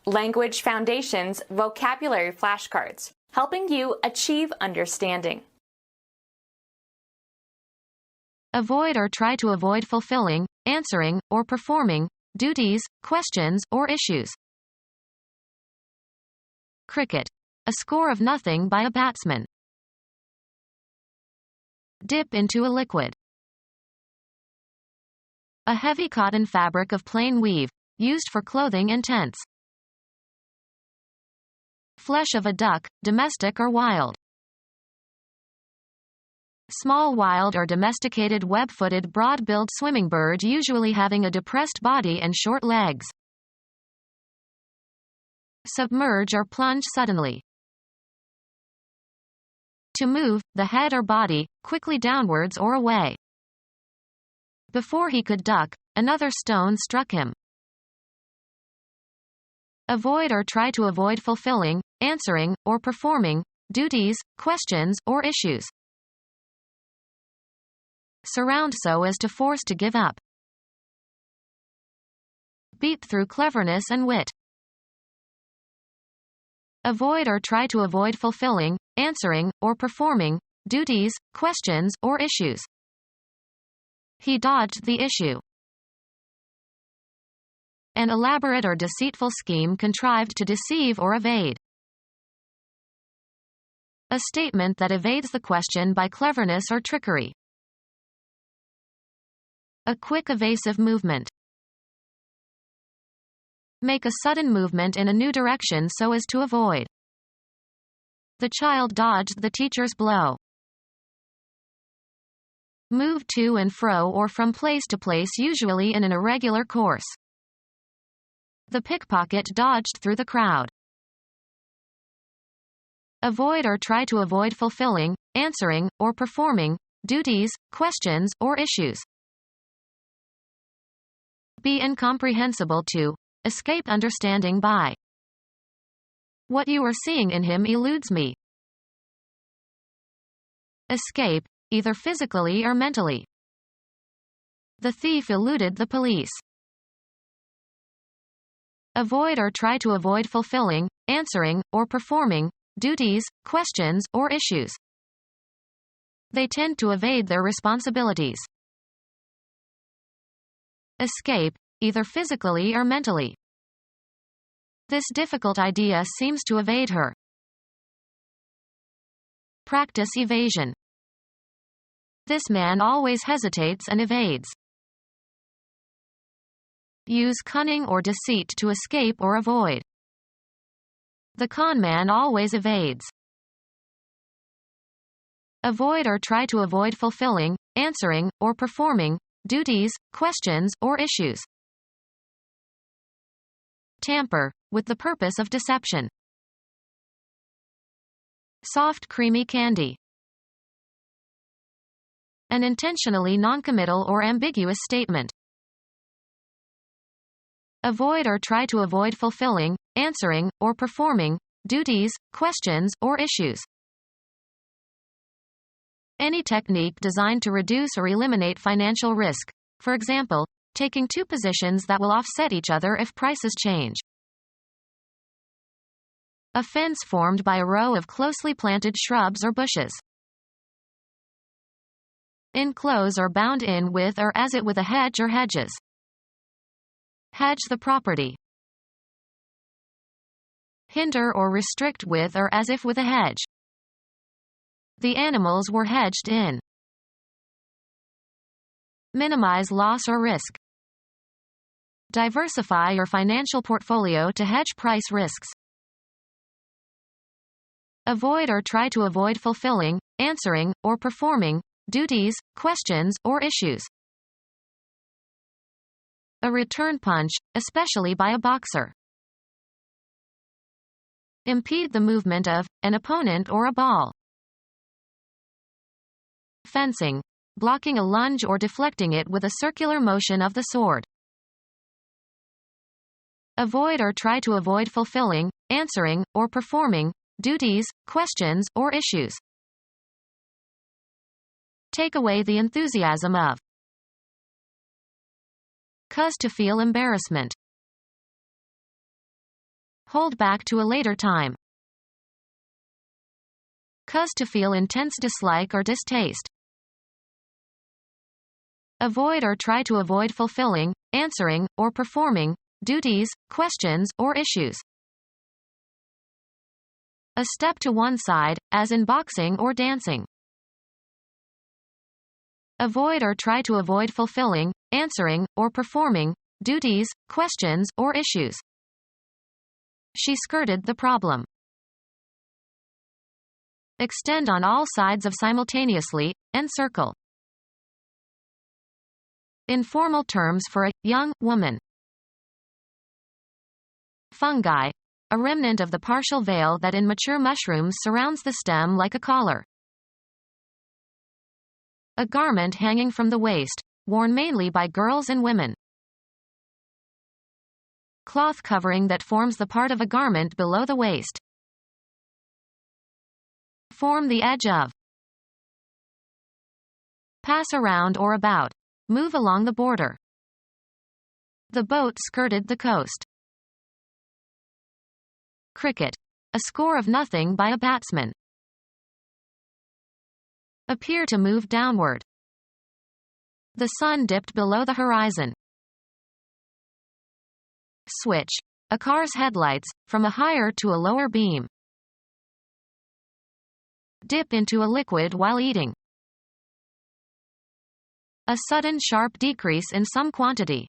Language Foundations Vocabulary Flashcards, helping you achieve understanding. Avoid or try to avoid fulfilling, answering, or performing duties, questions, or issues. Cricket. A score of nothing by a batsman. Dip into a liquid. A heavy cotton fabric of plain weave, used for clothing and tents. Flesh of a duck, domestic or wild. Small wild or domesticated web-footed broad-billed swimming bird usually having a depressed body and short legs. Submerge or plunge suddenly. To move, the head or body, quickly downwards or away. Before he could duck, another stone struck him. Avoid or try to avoid fulfilling, answering, or performing duties, questions, or issues. Surround so as to force to give up. Beat through cleverness and wit. Avoid or try to avoid fulfilling, answering, or performing duties, questions, or issues. He dodged the issue. An elaborate or deceitful scheme contrived to deceive or evade. A statement that evades the question by cleverness or trickery. A quick evasive movement. Make a sudden movement in a new direction so as to avoid. The child dodged the teacher's blow. Move to and fro or from place to place, usually in an irregular course. The pickpocket dodged through the crowd. Avoid or try to avoid fulfilling, answering, or performing duties, questions, or issues. Be incomprehensible to. Escape understanding by. What you are seeing in him eludes me. Escape, either physically or mentally. The thief eluded the police. Avoid or try to avoid fulfilling, answering, or performing duties, questions, or issues. They tend to evade their responsibilities. Escape, either physically or mentally. This difficult idea seems to evade her. Practice evasion. This man always hesitates and evades. Use cunning or deceit to escape or avoid. The con man always evades. Avoid or try to avoid fulfilling, answering, or performing duties, questions, or issues. Tamper, with the purpose of deception. Soft creamy candy. An intentionally noncommittal or ambiguous statement. Avoid or try to avoid fulfilling, answering, or performing duties, questions, or issues. Any technique designed to reduce or eliminate financial risk, for example, taking two positions that will offset each other if prices change. A fence formed by a row of closely planted shrubs or bushes. Enclose or bound in with or as it with a hedge or hedges. Hedge the property. Hinder or restrict with or as if with a hedge. The animals were hedged in. Minimize loss or risk. Diversify your financial portfolio to hedge price risks. Avoid or try to avoid fulfilling, answering, or performing duties, questions, or issues. A return punch, especially by a boxer. Impede the movement of an opponent or a ball. Fencing. Blocking a lunge or deflecting it with a circular motion of the sword. Avoid or try to avoid fulfilling, answering, or performing duties, questions, or issues. Take away the enthusiasm of. Cause to feel embarrassment. hold back to a later time. Cause to feel intense dislike or distaste. Avoid or try to avoid fulfilling, answering, or performing duties, questions, or issues. A step to one side, as in boxing or dancing. Avoid or try to avoid fulfilling, answering, or performing duties, questions, or issues. She skirted the problem. Extend on all sides of simultaneously, encircle. Informal terms for a young woman. Fungi, a remnant of the partial veil that in mature mushrooms surrounds the stem like a collar. A garment hanging from the waist, worn mainly by girls and women. Cloth covering that forms the part of a garment below the waist. Form the edge of. Pass around or about. Move along the border. The boat skirted the coast. Cricket. A score of nothing by a batsman. Appear to move downward. The sun dipped below the horizon. Switch. A car's headlights, from a higher to a lower beam. Dip into a liquid while eating. A sudden sharp decrease in some quantity.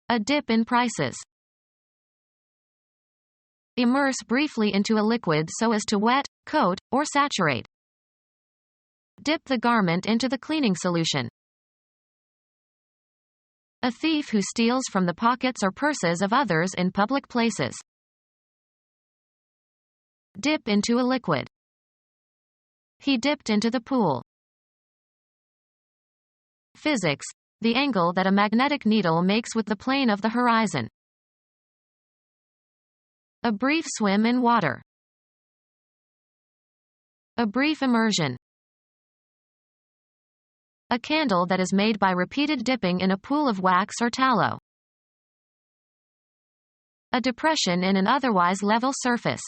A dip in prices. Immerse briefly into a liquid so as to wet, coat, or saturate. Dip the garment into the cleaning solution. A thief who steals from the pockets or purses of others in public places. Dip into a liquid. He dipped into the pool. Physics, the angle that a magnetic needle makes with the plane of the horizon. A brief swim in water. A brief immersion. A candle that is made by repeated dipping in a pool of wax or tallow. A depression in an otherwise level surface.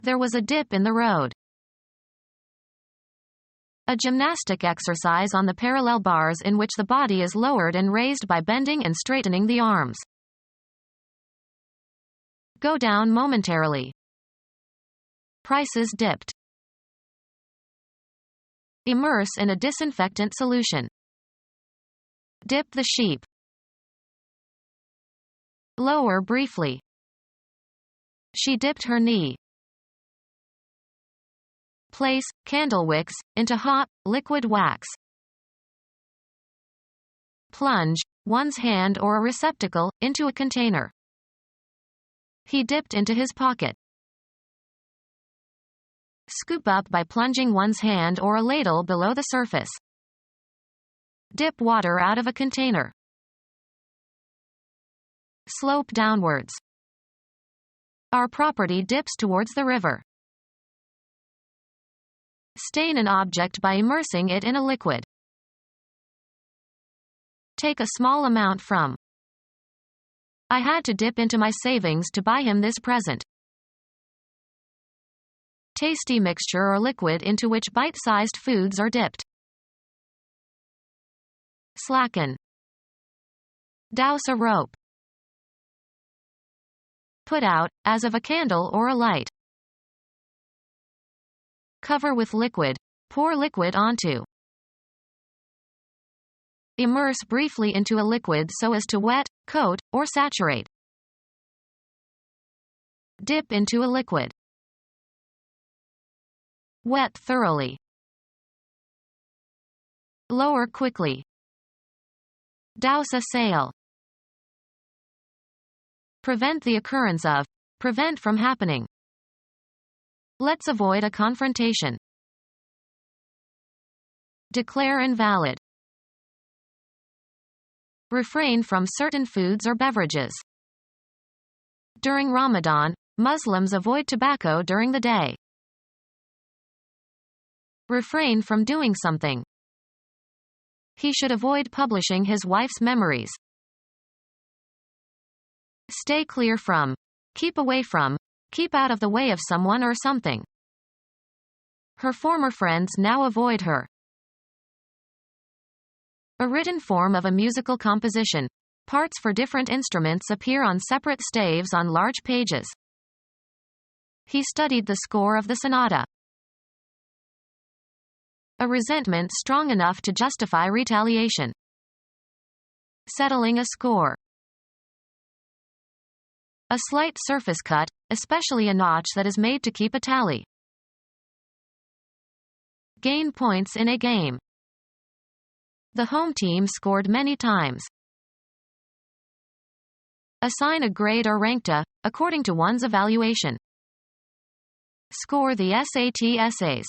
There was a dip in the road. A gymnastic exercise on the parallel bars in which the body is lowered and raised by bending and straightening the arms. Go down momentarily. Prices dipped. Immerse in a disinfectant solution. Dip the sheep. Lower briefly. She dipped her knee. Place candle wicks into hot, liquid wax. Plunge one's hand or a receptacle into a container. He dipped into his pocket. Scoop up by plunging one's hand or a ladle below the surface. Dip water out of a container. Slope downwards. Our property dips towards the river. Stain an object by immersing it in a liquid. Take a small amount from. I had to dip into my savings to buy him this present. Tasty mixture or liquid into which bite-sized foods are dipped. Slacken. Douse a rope. Put out, as of a candle or a light. Cover with liquid. Pour liquid onto. Immerse briefly into a liquid so as to wet, coat, or saturate. Dip into a liquid. Wet thoroughly. Lower quickly. Douse a sail. Prevent the occurrence of. Prevent from happening. Let's avoid a confrontation. Declare invalid. Refrain from certain foods or beverages. During Ramadan, Muslims avoid tobacco during the day. Refrain from doing something. He should avoid publishing his wife's memories. Stay clear from. Keep away from. Keep out of the way of someone or something. Her former friends now avoid her. A written form of a musical composition. Parts for different instruments appear on separate staves on large pages. He studied the score of the sonata. A resentment strong enough to justify retaliation. Settling a score. A slight surface cut, especially a notch that is made to keep a tally. Gain points in a game. The home team scored many times. Assign a grade or rank to, according to one's evaluation. Score the SAT essays.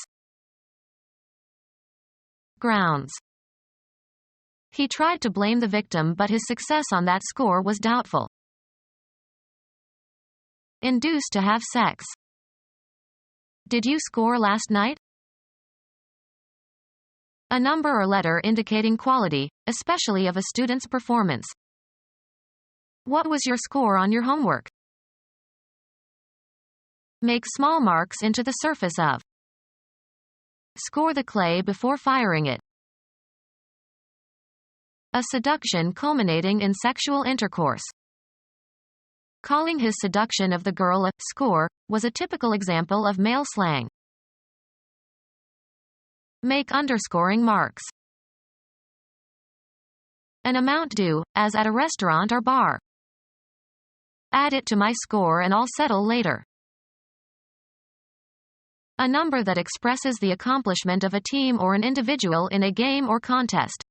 Grounds. He tried to blame the victim, but his success on that score was doubtful. Induce to have sex. Did you score last night? A number or letter indicating quality, especially of a student's performance. What was your score on your homework? Make small marks into the surface of. Score the clay before firing it. A seduction culminating in sexual intercourse. Calling his seduction of the girl a score was a typical example of male slang. Make underscoring marks. An amount due, as at a restaurant or bar. Add it to my score and I'll settle later. A number that expresses the accomplishment of a team or an individual in a game or contest.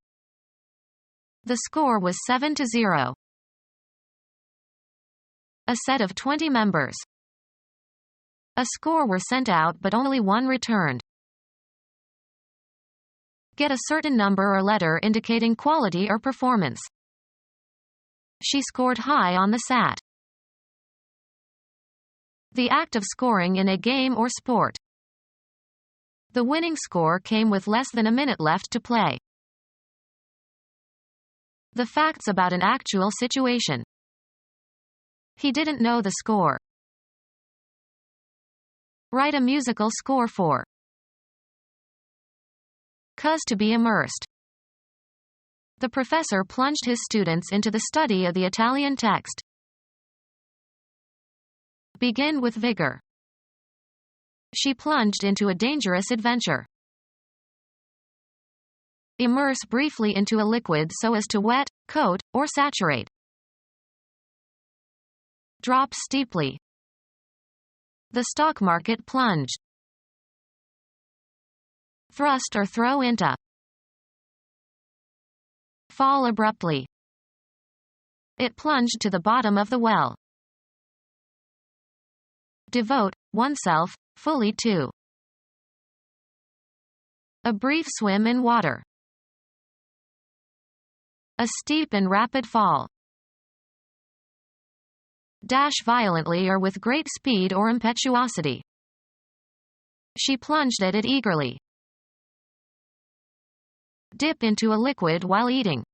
The score was 7-0. A set of 20 members. A score were sent out but only one returned. Get a certain number or letter indicating quality or performance. She scored high on the SAT. The act of scoring in a game or sport. The winning score came with less than a minute left to play. The facts about an actual situation. He didn't know the score. Write a musical score for. Cause to be immersed. The professor plunged his students into the study of the Italian text. Begin with vigor. She plunged into a dangerous adventure. Immerse briefly into a liquid so as to wet, coat, or saturate. Drop steeply. The stock market plunged. Thrust or throw into. Fall abruptly. It plunged to the bottom of the well. Devote oneself fully to. A brief swim in water. A steep and rapid fall. Dash violently or with great speed or impetuosity. She plunged at it eagerly. Dip into a liquid while eating.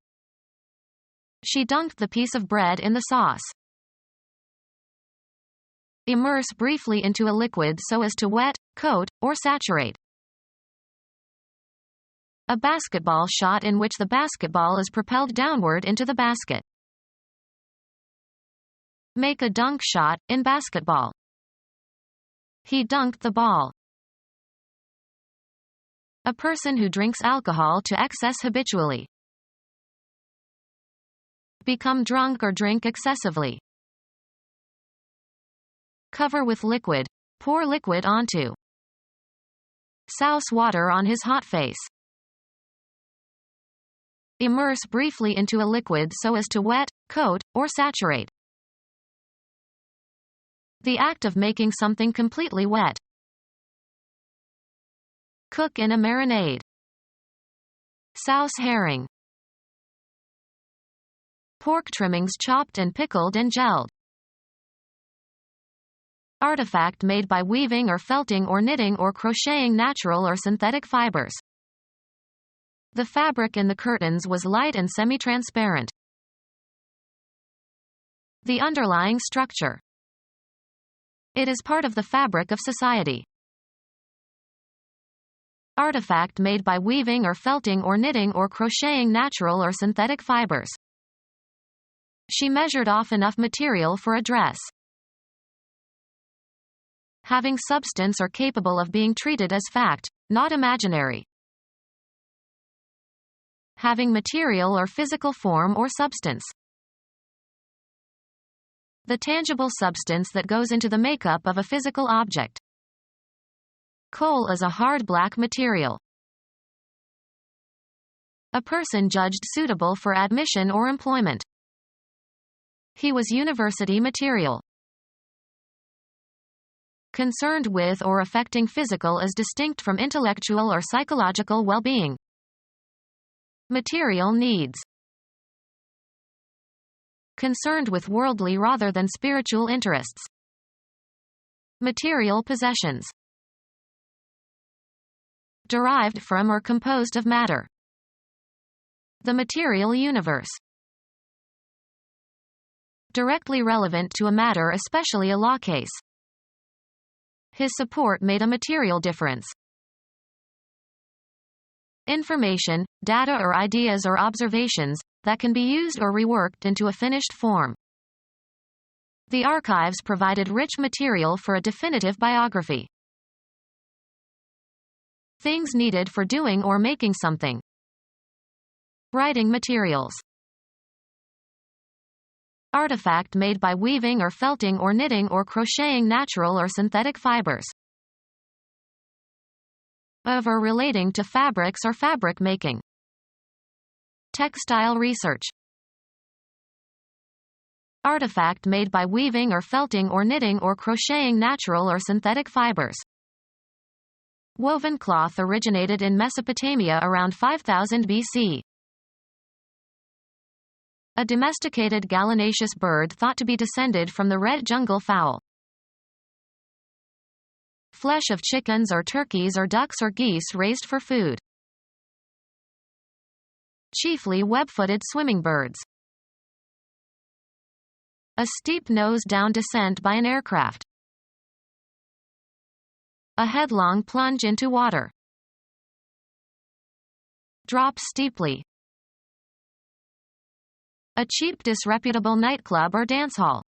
She dunked the piece of bread in the sauce. Immerse briefly into a liquid so as to wet, coat, or saturate. A basketball shot in which the basketball is propelled downward into the basket. Make a dunk shot in basketball. He dunked the ball. A person who drinks alcohol to excess habitually. Become drunk or drink excessively. Cover with liquid. Pour liquid onto. Souse water on his hot face. Immerse briefly into a liquid so as to wet, coat, or saturate. The act of making something completely wet. Cook in a marinade. Souse herring. Pork trimmings chopped and pickled and gelled. Artifact made by weaving or felting or knitting or crocheting natural or synthetic fibers. The fabric in the curtains was light and semi-transparent. The underlying structure. It is part of the fabric of society. Artifact made by weaving or felting or knitting or crocheting natural or synthetic fibers. She measured off enough material for a dress. Having substance or capable of being treated as fact, not imaginary. Having material or physical form or substance. The tangible substance that goes into the makeup of a physical object. Coal is a hard black material. A person judged suitable for admission or employment. He was university material. Concerned with or affecting physical as distinct from intellectual or psychological well-being. Material needs. Concerned with worldly rather than spiritual interests. Material possessions. Derived from or composed of matter. The material universe. Directly relevant to a matter, especially a law case. His support made a material difference. Information, data or ideas or observations, that can be used or reworked into a finished form. The archives provided rich material for a definitive biography. Things needed for doing or making something. Writing materials. Artifact made by weaving or felting or knitting or crocheting natural or synthetic fibers. Of or relating to fabrics or fabric making. Textile research. Artifact made by weaving or felting or knitting or crocheting natural or synthetic fibers. Woven cloth originated in Mesopotamia around 5000 BC. A domesticated gallinaceous bird thought to be descended from the red jungle fowl. Flesh of chickens or turkeys or ducks or geese raised for food. Chiefly web-footed swimming birds. A steep nose-down descent by an aircraft. A headlong plunge into water. Drop steeply. A cheap disreputable nightclub or dance hall.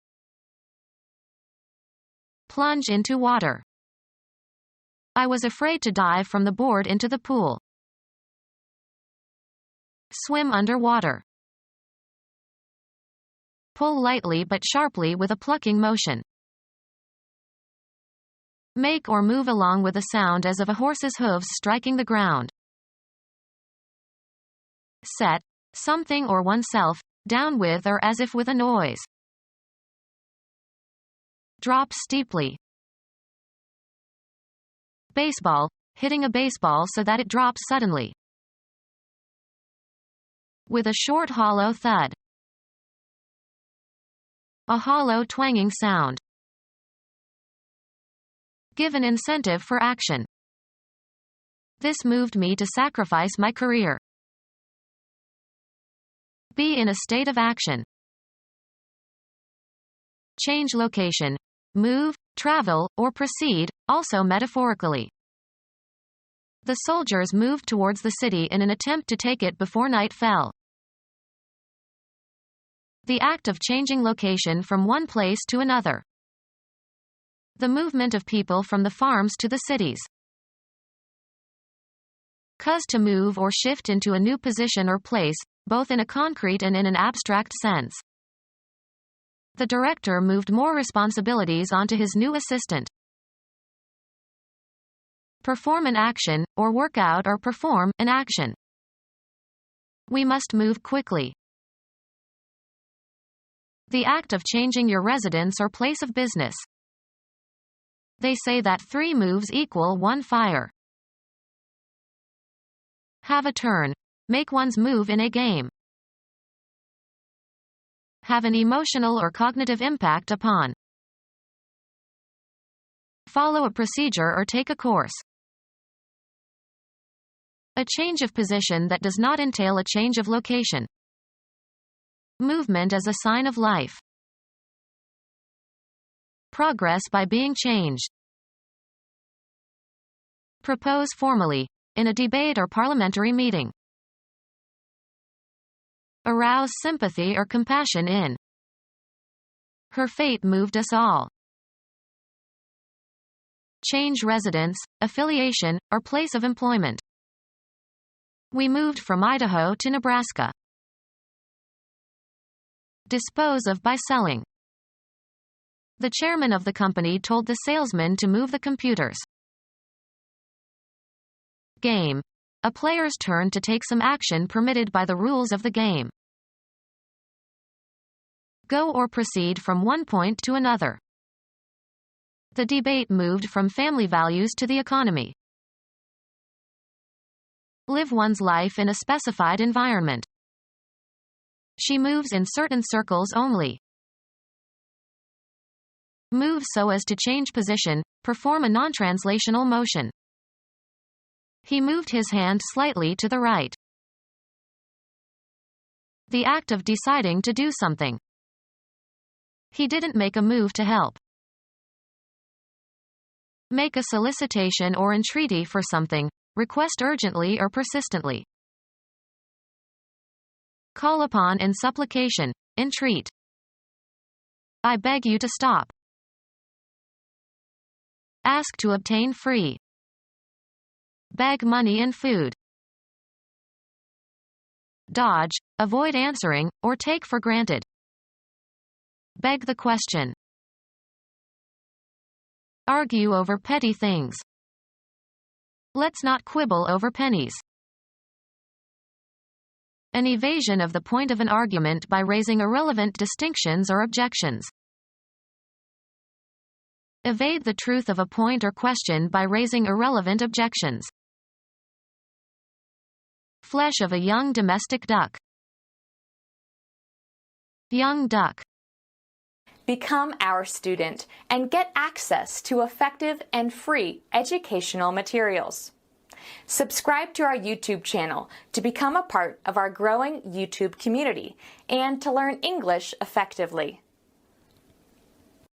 Plunge into water. I was afraid to dive from the board into the pool. Swim underwater. Pull lightly but sharply with a plucking motion. Make or move along with a sound as of a horse's hooves striking the ground. Set something or oneself down with or as if with a noise. Drop steeply. Baseball, hitting a baseball so that it drops suddenly. With a short hollow thud. A hollow twanging sound. Give an incentive for action. This moved me to sacrifice my career. Be in a state of action. Change location. Move, travel, or proceed, also metaphorically. The soldiers moved towards the city in an attempt to take it before night fell. The act of changing location from one place to another. The movement of people from the farms to the cities. Cause to move or shift into a new position or place, both in a concrete and in an abstract sense. The director moved more responsibilities onto his new assistant. Perform an action, or work out or perform an action. We must move quickly. The act of changing your residence or place of business. They say that 3 moves equal 1 fire. Have a turn. Make one's move in a game. Have an emotional or cognitive impact upon. Follow a procedure or take a course. A change of position that does not entail a change of location. Movement as a sign of life. progress by being changed. Propose formally, in a debate or parliamentary meeting. Arouse sympathy or compassion in. Her fate moved us all. Change residence, affiliation, or place of employment. We moved from Idaho to Nebraska. Dispose of by selling. The chairman of the company told the salesman to move the computers. Game. A player's turn to take some action permitted by the rules of the game. Go or proceed from one point to another. The debate moved from family values to the economy. Live one's life in a specified environment. She moves in certain circles only. Move so as to change position, perform a non-translational motion. He moved his hand slightly to the right. The act of deciding to do something. He didn't make a move to help. Make a solicitation or entreaty for something, request urgently or persistently. Call upon in supplication, entreat. I beg you to stop. Ask to obtain free. Beg money and food. Dodge, avoid answering, or take for granted. Beg the question. Argue over petty things. Let's not quibble over pennies. An evasion of the point of an argument by raising irrelevant distinctions or objections. Evade the truth of a point or question by raising irrelevant objections. Flesh of a young domestic duck. Young duck. Become our student and get access to effective and free educational materials. Subscribe to our YouTube channel to become a part of our growing YouTube community and to learn English effectively.